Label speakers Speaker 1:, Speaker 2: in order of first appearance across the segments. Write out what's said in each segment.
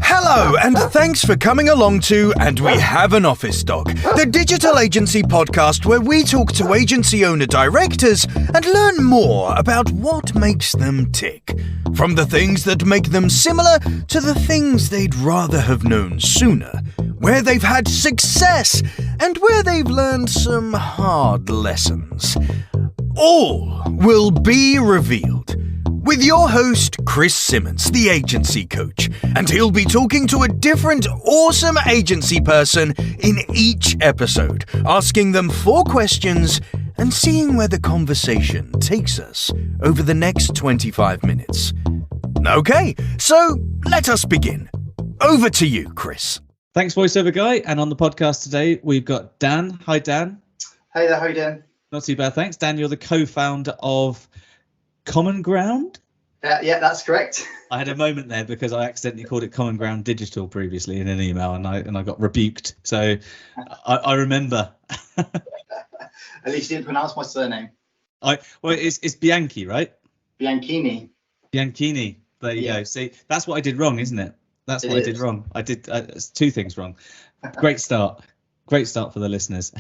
Speaker 1: Hello, and thanks for coming along to And We Have an Office Dog, the digital agency podcast where we talk to agency owner-directors and learn more about what makes them tick. From the things that make them similar to the things they'd rather have known sooner, where they've had success and where they've learned some hard lessons. All will be revealed with your host, Chris Simmons, the agency coach, and he'll be talking to a different awesome agency person in each episode, asking them 4 questions and seeing where the conversation takes us over the next 25 minutes. Okay, so let us begin. Over to you, Chris.
Speaker 2: Thanks, voiceover guy. And on the podcast today, we've got Dan. Hi, Dan.
Speaker 3: Hey there, how you doing?
Speaker 2: Not too bad, thanks. Dan, you're the co-founder of Common Ground?
Speaker 3: Yeah, that's correct.
Speaker 2: I had a moment there because I accidentally called it Common Ground Digital previously in an email, and I got rebuked. So I remember.
Speaker 3: At least you didn't pronounce my surname.
Speaker 2: It's Bianchi, right?
Speaker 3: Bianchini.
Speaker 2: Bianchini. There you go. See, that's what I did wrong, isn't it? That's what I did wrong. I did 2 things wrong. Great start. Great start for the listeners.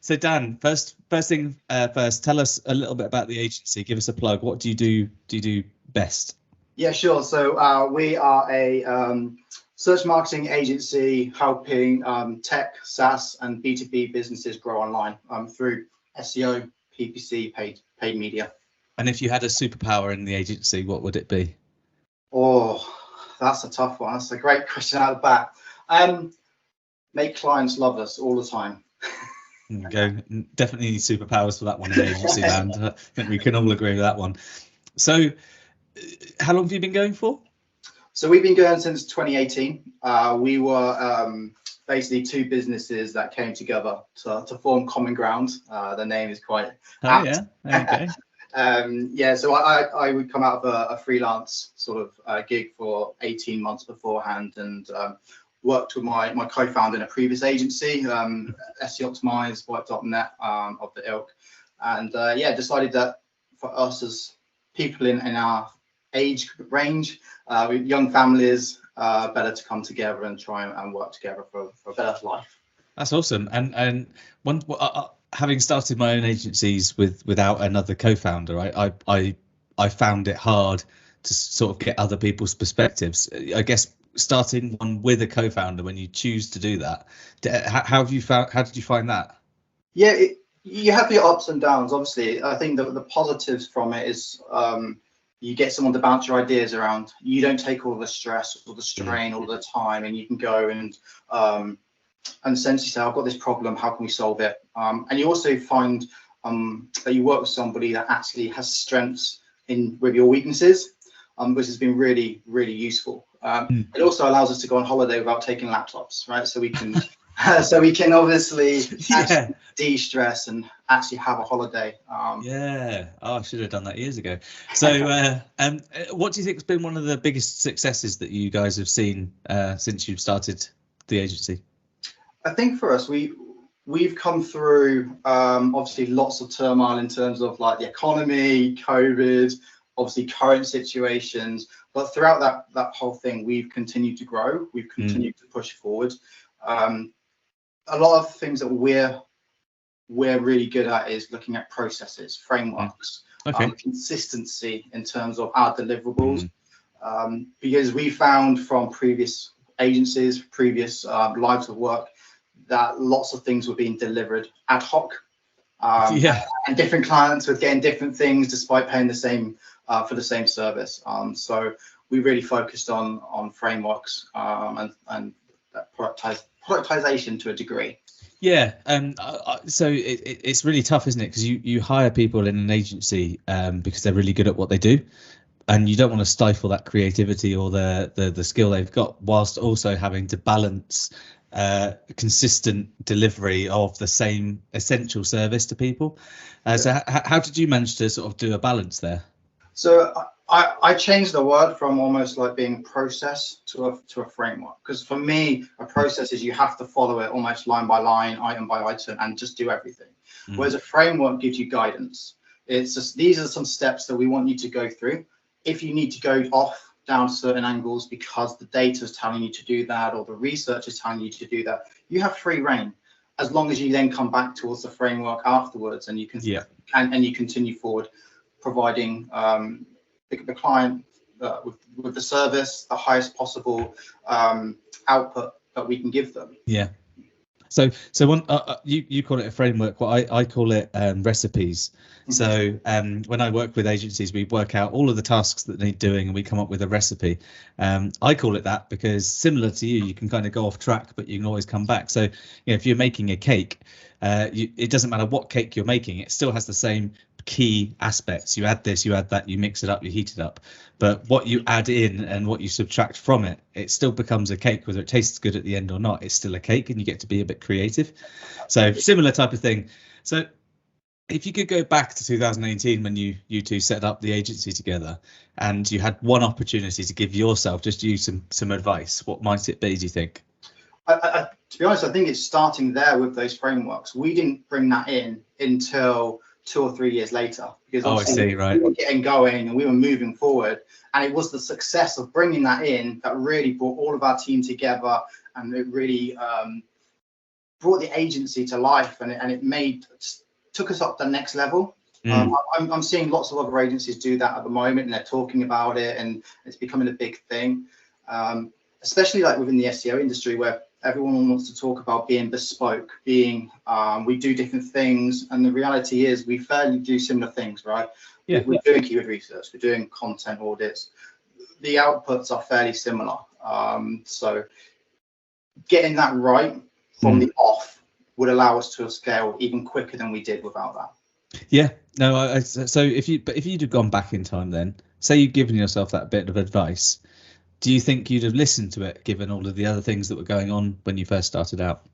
Speaker 2: So Dan, first thing first, tell us a little bit about the agency. Give us a plug. What do you do? Do you do best?
Speaker 3: Yeah, sure. So we are a search marketing agency helping tech, SaaS, and B2B businesses grow online through SEO, PPC, paid media.
Speaker 2: And if you had a superpower in the agency, what would it be?
Speaker 3: Oh, that's a tough one. That's a great question out of the bat. Make clients love us all the time.
Speaker 2: Go. Definitely need superpowers for that one in the agency land. I think we can all agree with that one. So how long have you been going for?
Speaker 3: So we've been going since 2018. We were basically 2 businesses that came together to form Common Ground. The name is quite apt.
Speaker 2: Okay.
Speaker 3: So I would come out of a freelance sort of gig for 18 months beforehand, and worked with my co-founder in a previous agency, SEO Optimize, White.net of the ilk, and decided that for us as people in our age range, with young families, better to come together and try and work together for a better life.
Speaker 2: That's awesome. And one, having started my own agencies without another co-founder, I found it hard to sort of get other people's perspectives. I guess starting one with a co-founder, when you choose to do that, how did you find that?
Speaker 3: Yeah, you have your ups and downs. Obviously, I think that the positives from it is you get someone to bounce your ideas around. You don't take all the stress or the strain all the time, and you can go and essentially say, I've got this problem, how can we solve it? And you also find that you work with somebody that actually has strengths with your weaknesses, which has been really, really useful. It also allows us to go on holiday without taking laptops, right? So we can obviously de-stress and actually have a holiday.
Speaker 2: I should have done that years ago. So what do you think has been one of the biggest successes that you guys have seen since you've started the agency?
Speaker 3: I think for us, we've come through obviously lots of turmoil in terms of like the economy, COVID, obviously current situations, but throughout that whole thing, we've continued to grow. We've continued to push forward. A lot of things that we're really good at is looking at processes, frameworks, consistency in terms of our deliverables, because we found from previous agencies, previous lives of work, that lots of things were being delivered ad hoc, and different clients were getting different things despite paying the same for the same service. So we really focused on frameworks and productization to a degree.
Speaker 2: Yeah, so it's really tough, isn't it? Because you hire people in an agency because they're really good at what they do, and you don't want to stifle that creativity or the skill they've got, whilst also having to balance consistent delivery of the same essential service to people. So how did you manage to sort of do a balance there?
Speaker 3: So I changed the word from almost like being process to a framework, because for me a process is you have to follow it almost line by line, item by item, and just do everything. Whereas a framework gives you guidance. It's just, these are some steps that we want you to go through. if you need to go off down certain angles because the data is telling you to do that, or the research is telling you to do that, you have free reign, as long as you then come back towards the framework afterwards, and you can and you continue forward, providing the client with the service, the highest possible output that we can give them.
Speaker 2: Yeah. So one, you call it a framework. Well, I call it recipes. So when I work with agencies, we work out all of the tasks that they need doing, and we come up with a recipe. I call it that because, similar to you can kind of go off track, but you can always come back. So if you're making a cake, it doesn't matter what cake you're making, it still has the same key aspects. You add this, you add that, you mix it up, you heat it up, but what you add in and what you subtract from it, it still becomes a cake. Whether it tastes good at the end or not, it's still a cake, and you get to be a bit creative. So similar type of thing. So if you could go back to 2018 when you two set up the agency together, and you had one opportunity to give yourself, just you some advice, what might it be, do you think?
Speaker 3: To be honest, I think it's starting there with those frameworks. We didn't bring that in until 2 or 3 years later, because
Speaker 2: I right.
Speaker 3: we were getting going and we were moving forward, and it was the success of bringing that in that really brought all of our team together, and it really brought the agency to life, and it took us up the next level. I'm seeing lots of other agencies do that at the moment, and they're talking about it, and it's becoming a big thing, especially like within the SEO industry, where everyone wants to talk about being bespoke, we do different things, and the reality is we fairly do similar things, right? Yeah. We're doing keyword research, we're doing content audits, the outputs are fairly similar. So getting that right from the off would allow us to scale even quicker than we did without that.
Speaker 2: Yeah, no, so if you'd have gone back in time, then say you'd given yourself that bit of advice, do you think you'd have listened to it, given all of the other things that were going on when you first started out?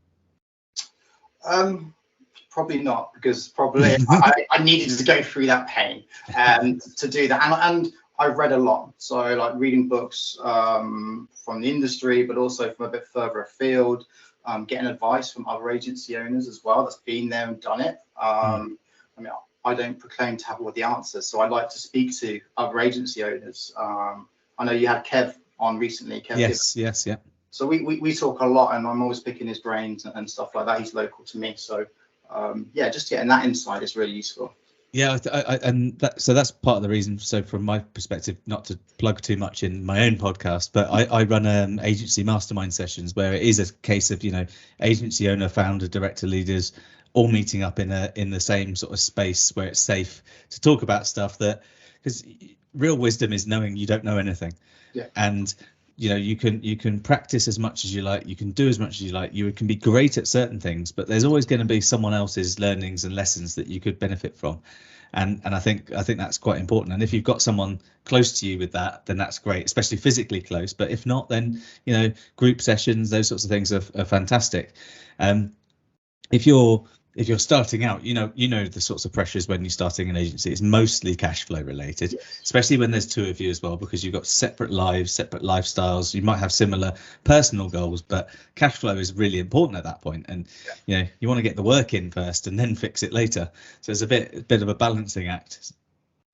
Speaker 3: Probably not, because probably I needed to go through that pain to do that. And I've read a lot. So like reading books from the industry, but also from a bit further afield, getting advice from other agency owners as well that's been there and done it. I mean, I don't proclaim to have all the answers, so I'd like to speak to other agency owners. I know you had Kev on recently. Kev,
Speaker 2: yes.
Speaker 3: So we talk a lot, and I'm always picking his brains and stuff like that. He's local to me, so yeah, just getting that insight is really useful.
Speaker 2: Yeah, so that's part of the reason. So from my perspective, not to plug too much in my own podcast, but I run agency mastermind sessions where it is a case of agency owner, founder, director, leaders all meeting up in the same sort of space where it's safe to talk about stuff, that because real wisdom is knowing you don't know anything.
Speaker 3: Yeah.
Speaker 2: And you can practice as much as you like, you can do as much as you like, you can be great at certain things, but there's always going to be someone else's learnings and lessons that you could benefit from, and I think that's quite important. And if you've got someone close to you with that, then that's great, especially physically close. But if not, then group sessions, those sorts of things are fantastic. If you're starting out, you know the sorts of pressures when you're starting an agency. It's mostly cash flow related, especially when there's two of you as well, because you've got separate lives, separate lifestyles. You might have similar personal goals, but cash flow is really important at that point. And you want to get the work in first and then fix it later. So it's a bit of a balancing act.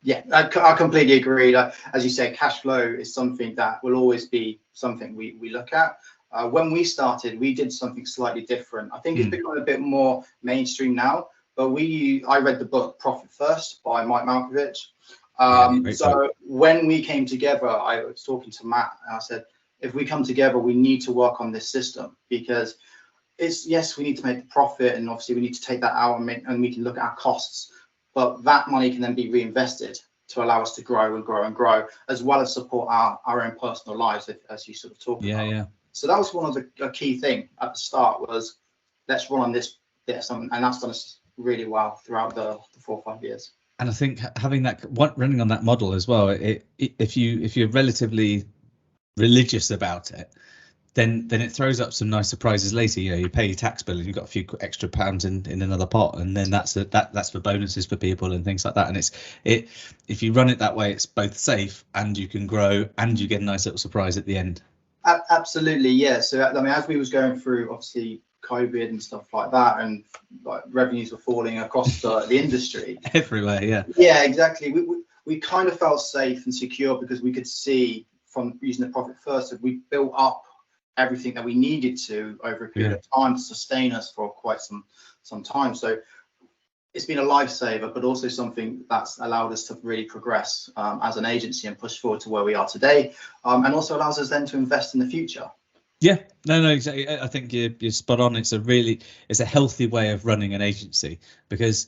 Speaker 3: Yeah, I completely agree. As you say, cash flow is something that will always be something we look at. When we started, we did something slightly different. I think it's become a bit more mainstream now, but I read the book Profit First by Mike Malkovich. So when we came together, I was talking to Matt, and I said, if we come together, we need to work on this system, because we need to make the profit, and obviously we need to take that out and we can look at our costs, but that money can then be reinvested to allow us to grow and grow and grow, as well as support our own personal lives, as you sort of talked about.
Speaker 2: Yeah.
Speaker 3: So that was one of the key thing at the start, was let's run on this, and that's done us really well throughout the 4 or 5 years.
Speaker 2: And I think having running on that model as well, if you're relatively religious about it, then it throws up some nice surprises later. You pay your tax bill and you've got a few extra pounds in another pot, and then that's for bonuses for people and things like that. And if you run it that way, it's both safe and you can grow and you get a nice little surprise at the end.
Speaker 3: Absolutely, yeah. So I mean, as we was going through obviously COVID and stuff like that, and like revenues were falling across the industry
Speaker 2: everywhere. Yeah.
Speaker 3: Yeah, exactly. we kind of felt safe and secure because we could see from using the profit first that we built up everything that we needed to over a period of time to sustain us for quite some time. So it's been a lifesaver, but also something that's allowed us to really progress as an agency and push forward to where we are today, and also allows us then to invest in the future.
Speaker 2: Yeah, no, exactly. I think you're spot on. It's a healthy way of running an agency, because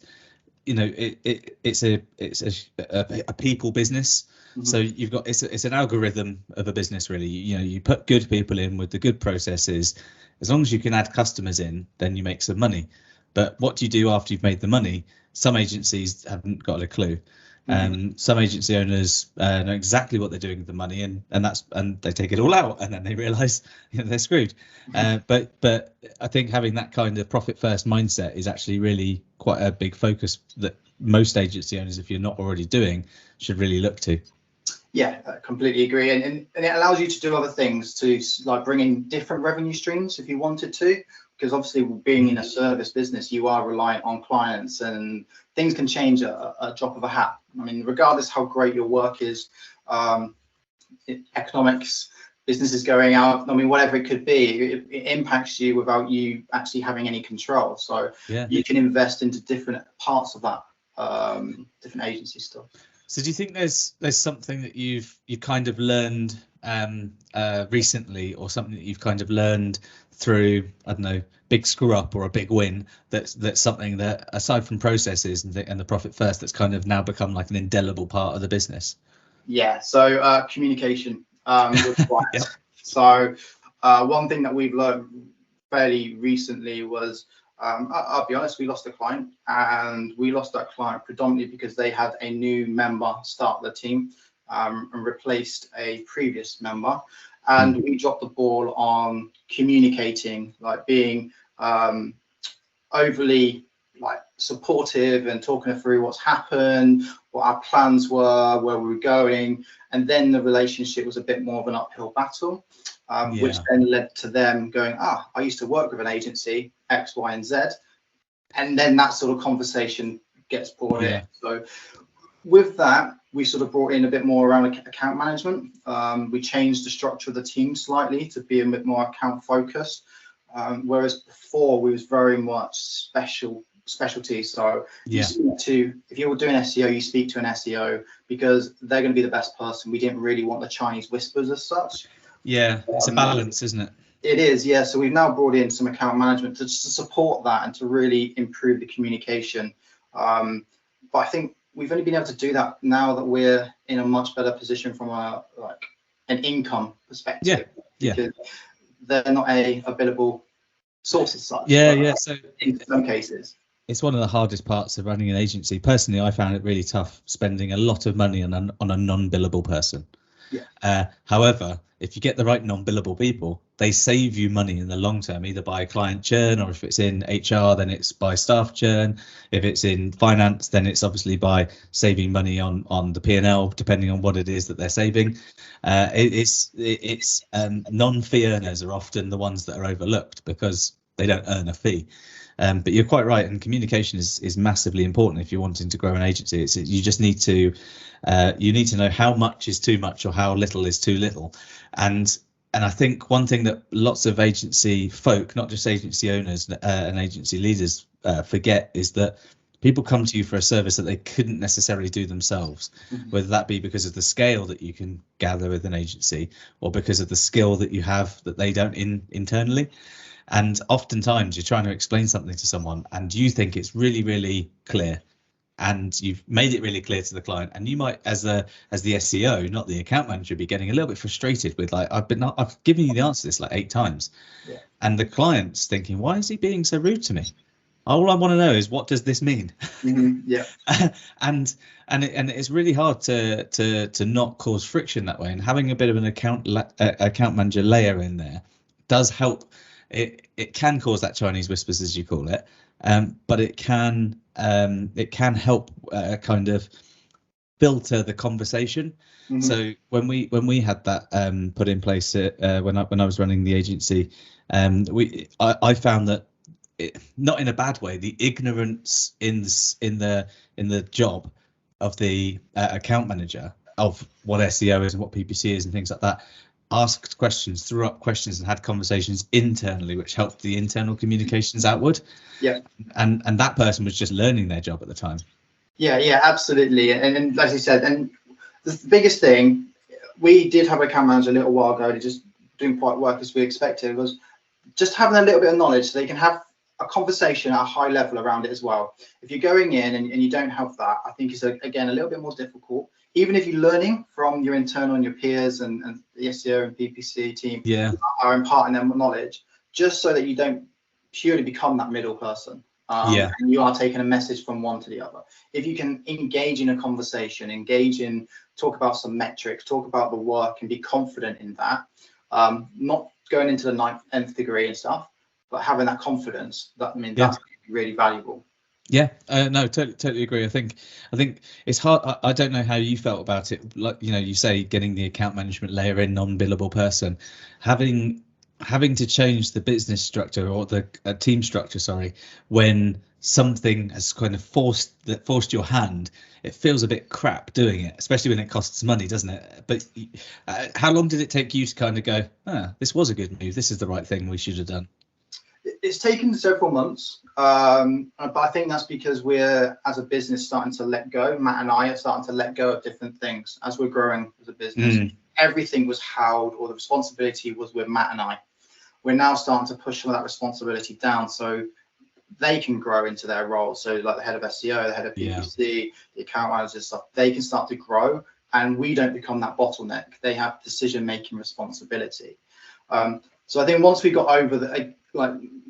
Speaker 2: it's a people business. So you've got it's an algorithm of a business, really. You put good people in with the good processes. As long as you can add customers in, then you make some money. But what do you do after you've made the money? Some agencies haven't got a clue. Some agency owners know exactly what they're doing with the money, and they take it all out, and then they realise they're screwed. But I think having that kind of profit first mindset is actually really quite a big focus that most agency owners, if you're not already doing, should really look to.
Speaker 3: Yeah, I completely agree, and it allows you to do other things, to like bring in different revenue streams if you wanted to, because obviously being in a service business, you are reliant on clients, and things can change at a drop of a hat. I mean, regardless how great your work is, economics, business is going out, I mean, whatever it could be, it impacts you without you actually having any control. So you can invest into different parts of that, different agency stuff.
Speaker 2: So do you think there's something that you kind of learned recently, or something that you've kind of learned through, I don't know, big screw up or a big win, that's something that, aside from processes and the profit first, that's kind of now become like an indelible part of the business?
Speaker 3: Yeah, so communication with clients. So one thing that we've learned fairly recently was, I'll be honest, we lost a client, and we lost that client predominantly because they had a new member start the team and replaced a previous member, and we dropped the ball on communicating, like being overly like supportive and talking through what's happened, what our plans were, where we were going, and then the relationship was a bit more of an uphill battle, which then led to them going, I used to work with an agency X, Y, and Z, and then that sort of conversation gets brought in. So with that, we sort of brought in a bit more around account management. We changed the structure of the team slightly to be a bit more account focused, whereas before we was very much specialty. So you speak to, if you're doing SEO, you speak to an SEO because they're going to be the best person. We didn't really want the Chinese whispers as such.
Speaker 2: Yeah, it's a balance, isn't it?
Speaker 3: It is, yeah. So we've now brought in some account management to support that and to really improve the communication. But I think we've only been able to do that now that we're in a much better position from an income perspective. Because they're not a billable source as such.
Speaker 2: So
Speaker 3: in some cases,
Speaker 2: it's one of the hardest parts of running an agency. Personally, I found it really tough spending a lot of money on a non-billable person. However, if you get the right non-billable people, they save you money in the long term, either by client churn, or if it's in HR, then it's by staff churn. If it's in finance, then it's obviously by saving money on the P&L, depending on what it is that they're saving. Non-fee earners are often the ones that are overlooked because they don't earn a fee. But you're quite right, and communication is massively important if you're wanting to grow an agency. You just need to know how much is too much or how little is too little. And I think one thing that lots of agency folk, not just agency owners and agency leaders, forget is that people come to you for a service that they couldn't necessarily do themselves, whether that be because of the scale that you can gather with an agency, or because of the skill that you have that they don't internally. And oftentimes you're trying to explain something to someone and you think it's really, really clear, and you've made it really clear to the client, and you might, as the SEO, not the account manager, be getting a little bit frustrated with, like, I've given you the answer to this like 8 times, and the client's thinking, why is he being so rude to me? All I want to know is, what does this mean? And it's really hard to not cause friction that way, and having a bit of an account manager layer in there does help. It can cause that Chinese whispers, as you call it, but it can help kind of filter the conversation. So when we had that put in place when I was running the agency, I found that, not in a bad way, the ignorance in the job of the account manager of what SEO is and what PPC is and things like that, asked questions, threw up questions, and had conversations internally, which helped the internal communications outward.
Speaker 3: Yeah.
Speaker 2: And that person was just learning their job at the time.
Speaker 3: Yeah, absolutely. And as you said, and the biggest thing, we did have a account manager a little while ago, and it just didn't quite work as we expected, was just having a little bit of knowledge so they can have a conversation at a high level around it as well. If you're going in and you don't have that, I think it's, again, a little bit more difficult. Even if you're learning from your internal and your peers and the SEO and PPC team are imparting their knowledge, just so that you don't purely become that middle person. And you are taking a message from one to the other. If you can engage in a conversation, talk about some metrics, talk about the work, and be confident in that, not going into the 9th degree and stuff, but having that confidence, that's really valuable.
Speaker 2: Yeah, no, totally agree. I think it's hard. I don't know how you felt about it. Like, you say getting the account management layer in, non-billable person, having to change the business structure or the team structure, when something has kind of forced your hand. It feels a bit crap doing it, especially when it costs money, doesn't it? But how long did it take you to kind of go, this was a good move, this is the right thing we should have done?
Speaker 3: It's taken several months, but I think that's because we're, as a business, starting to let go. Matt and I are starting to let go of different things as we're growing as a business. Everything was held, or the responsibility was with Matt and I. We're now starting to push some of that responsibility down so they can grow into their roles. So like the head of SEO, the head of PPC, the account managers, stuff, they can start to grow, and we don't become that bottleneck. They have decision-making responsibility. So I think once we got over the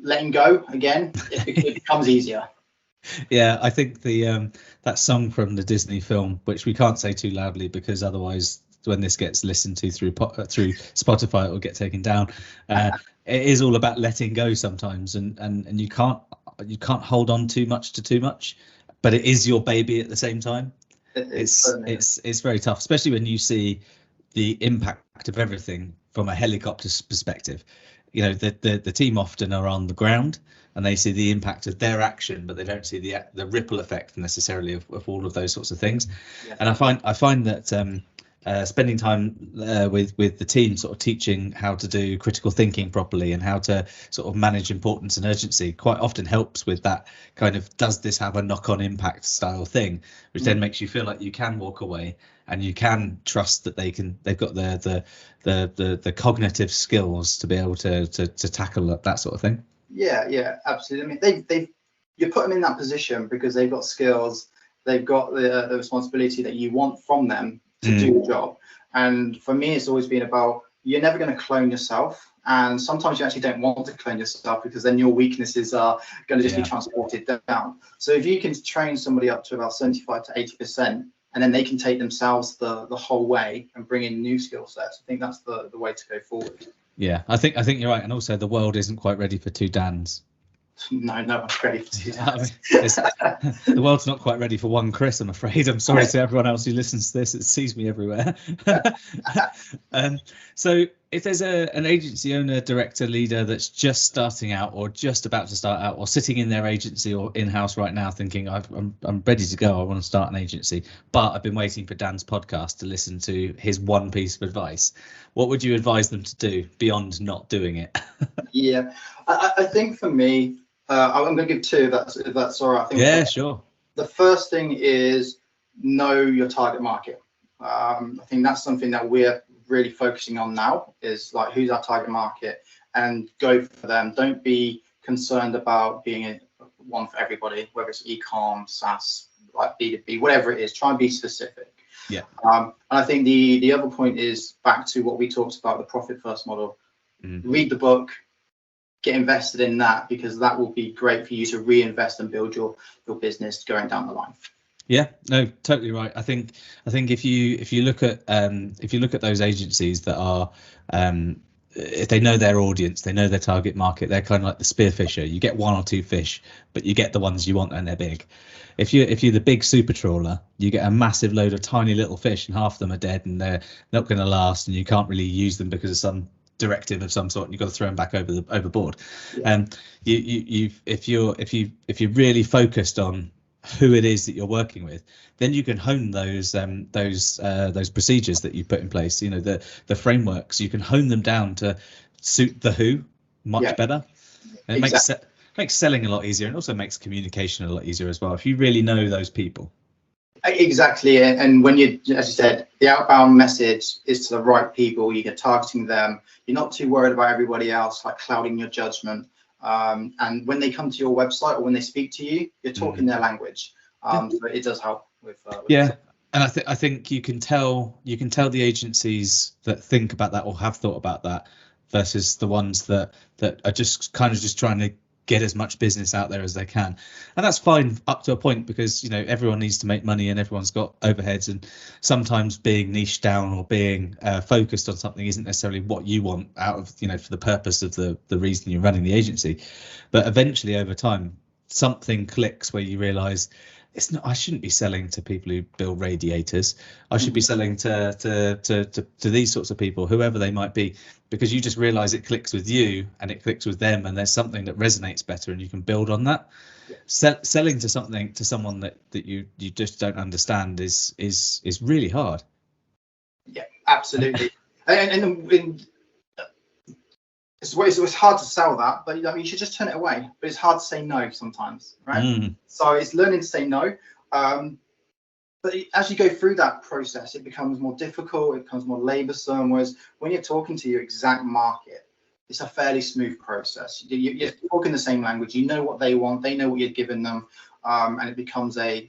Speaker 3: letting go again, it becomes easier.
Speaker 2: Yeah, I think the that song from the Disney film, which we can't say too loudly because otherwise when this gets listened to through Spotify, it will get taken down. It is all about letting go sometimes, and you can't hold on too much, but it is your baby at the same time. It's very tough, especially when you see the impact of everything from a helicopter's perspective. The team often are on the ground and they see the impact of their action, but they don't see the ripple effect necessarily of all of those sorts of things. Yeah. And I find that spending time with the team, sort of teaching how to do critical thinking properly and how to sort of manage importance and urgency, quite often helps with that kind of, does this have a knock-on impact style thing, which then makes you feel like you can walk away and you can trust that they've got the cognitive skills to be able to tackle that sort of thing. Yeah, absolutely. I mean, you put them in that position because they've got skills, they've got the responsibility that you want from them to do the job. And for me, it's always been about, you're never going to clone yourself. And sometimes you actually don't want to clone yourself because then your weaknesses are going to just be transported down. So if you can train somebody up to about 75 to 80%, and then they can take themselves the whole way and bring in new skill sets, I think that's the way to go forward. Yeah, I think you're right. And also the world isn't quite ready for two Dans.
Speaker 3: No one's ready for two Dans.
Speaker 2: The world's not quite ready for one Chris, I'm afraid. I'm sorry to everyone else who listens to this. It sees me everywhere. So if there's an agency owner, director, leader that's just starting out or just about to start out or sitting in their agency or in-house right now thinking, I'm ready to go, I want to start an agency, but I've been waiting for Dan's podcast to listen to his one piece of advice, what would you advise them to do beyond not doing it?
Speaker 3: Yeah, I think for me, I'm going to give two, if that's all right. I think
Speaker 2: sure.
Speaker 3: The first thing is know your target market. I think that's something that we're really focusing on now, is like, who's our target market, and go for them. Don't be concerned about being one for everybody, whether it's e-com, SaaS, like B2B, whatever it is. Try and be specific.
Speaker 2: Yeah.
Speaker 3: And I think the other point is back to what we talked about, the profit first model. Read the book, get invested in that, because that will be great for you to reinvest and build your business going down the line.
Speaker 2: Yeah, no, totally right. I think if you look at those agencies that are if they know their audience, they know their target market, they're kind of like the spearfisher. You get one or two fish, but you get the ones you want and they're big. If you're the big super trawler, you get a massive load of tiny little fish and half of them are dead and they're not going to last, and you can't really use them because of some directive of some sort, and you've got to throw them back overboard. Yeah. If you're really focused on who it is that you're working with, then you can hone those procedures that you put in place. You know, the frameworks, you can hone them down to suit the who much better. And it makes selling a lot easier, and also makes communication a lot easier as well if you really know those people.
Speaker 3: Exactly, and when you, as you said, the outbound message is to the right people. You're targeting them. You're not too worried about everybody else, like clouding your judgment. And when they come to your website or when they speak to you, you're talking their language. So it does help with
Speaker 2: and I think you can tell the agencies that think about that or have thought about that versus the ones that are just trying to get as much business out there as they can. And that's fine up to a point, because, you know, everyone needs to make money and everyone's got overheads, and sometimes being niched down or being focused on something isn't necessarily what you want out of, you know, for the purpose of the reason you're running the agency. But eventually over time something clicks where you realize I shouldn't be selling to people who build radiators. I should be selling to these sorts of people, whoever they might be, because you just realize it clicks with you and it clicks with them, and there's something that resonates better, and you can build on that. Selling to someone that you just don't understand is really hard.
Speaker 3: Yeah, absolutely. and it's hard to sell that, but I mean, you should just turn it away. But it's hard to say no sometimes, right? So it's learning to say no. But as you go through that process, it becomes more difficult. It becomes more laborsome. Whereas when you're talking to your exact market, it's a fairly smooth process. You're talking the same language. You know what they want. They know what you've given them, and it becomes I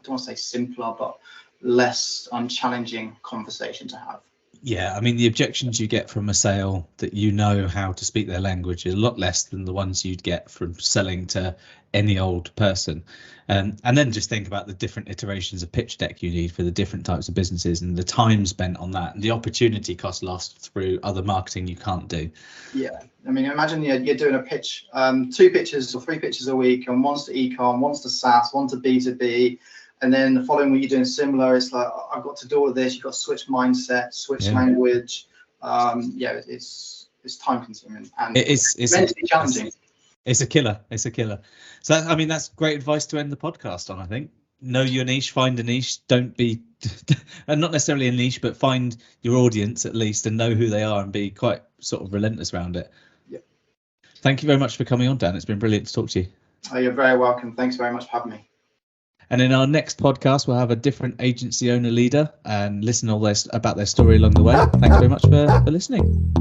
Speaker 3: don't want to say simpler, but less challenging conversation to have.
Speaker 2: Yeah, I mean, the objections you get from a sale that you know how to speak their language are a lot less than the ones you'd get from selling to any old person. And then just think about the different iterations of pitch deck you need for the different types of businesses, and the time spent on that, and the opportunity cost lost through other marketing you can't do. Yeah,
Speaker 3: I mean, imagine you're doing a pitch, 2 pitches or 3 pitches a week, and one's to e-com, one's to SaaS, one to B2B. And then the following week you're doing similar. It's like, I've got to do all of this. You've got to switch mindset, switch language. It's time consuming and it's mentally challenging.
Speaker 2: It's a killer. So I mean, that's great advice to end the podcast on. I think know your niche, find a niche. Don't be, and not necessarily a niche, but find your audience at least and know who they are, and be quite sort of relentless around it.
Speaker 3: Yeah.
Speaker 2: Thank you very much for coming on, Dan. It's been brilliant to talk to you.
Speaker 3: Oh, you're very welcome. Thanks very much for having me.
Speaker 2: And in our next podcast, we'll have a different agency owner leader and listen about their story along the way. Thanks very much for listening.